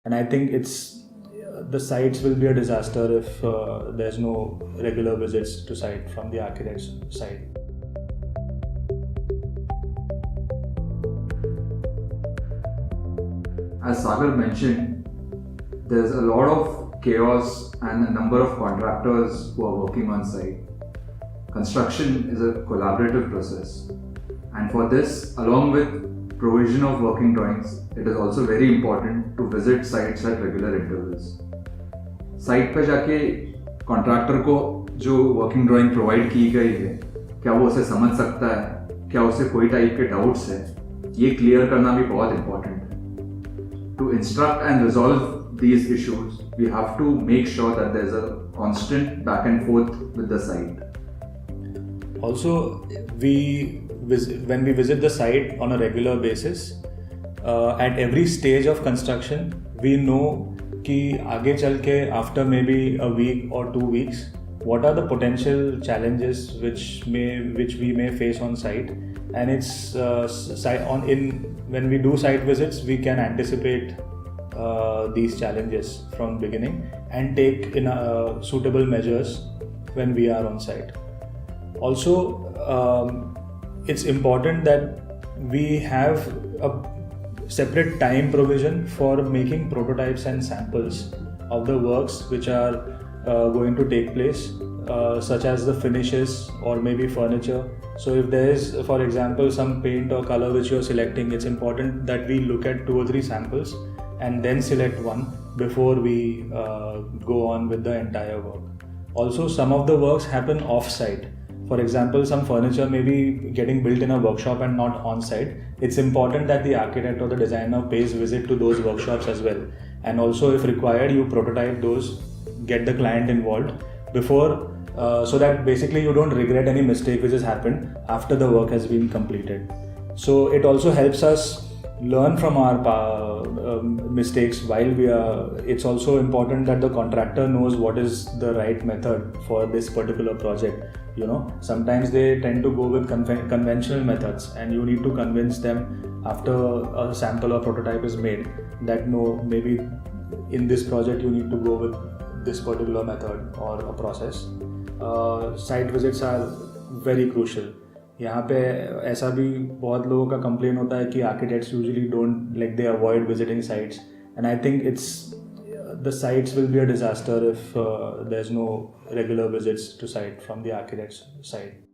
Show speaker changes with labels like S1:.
S1: and I think the sites will be a disaster if there's no regular visits to site from the architect's side.
S2: As Sagar mentioned, there's a lot of chaos and a number of contractors who are working on site. Construction is a collaborative process, and for this, along with provision of working drawings, it is also very important to visit sites at regular intervals. Site पे जाके contractor को जो working drawing provide की गई है, क्या वो उसे समझ सकता है, क्या उसे कोई टाइप के डाउट्स है, ये क्लियर करना भी बहुत इंपॉर्टेंट है. To instruct and resolve these issues, we have to make sure that there's a constant back and forth with the site.
S1: Also, when we visit the site on a regular basis, at every stage of construction, we know कि आगे चल के after maybe a week or 2 weeks, what are the potential challenges which we may face on site, and when we do site visits, we can anticipate these challenges from beginning and take suitable measures when we are on site. Also, it's important that we have a separate time provision for making prototypes and samples of the works which are going to take place, such as the finishes or maybe furniture. So if there is, for example, some paint or color which you are selecting, it's important that we look at 2 or 3 samples and then select one before we go on with the entire work. Also, some of the works happen off-site. For example, some furniture may be getting built in a workshop and not on-site. It's important that the architect or the designer pays visit to those workshops as well. And also, if required, you prototype those, get the client involved before, so that basically you don't regret any mistake which has happened after the work has been completed. So it also helps us learn from our mistakes while we are. It's also important that the contractor knows what is the right method for this particular project. Sometimes they tend to go with conventional methods, and you need to convince them after a sample or prototype is made that no, maybe in this project you need to go with this particular method or a process. Site visits are very crucial. यहाँ पे ऐसा भी बहुत लोगों का complain होता है कि architects usually they avoid visiting sites, and I think the sites will be a disaster if there's no regular visits to site from the architect's side.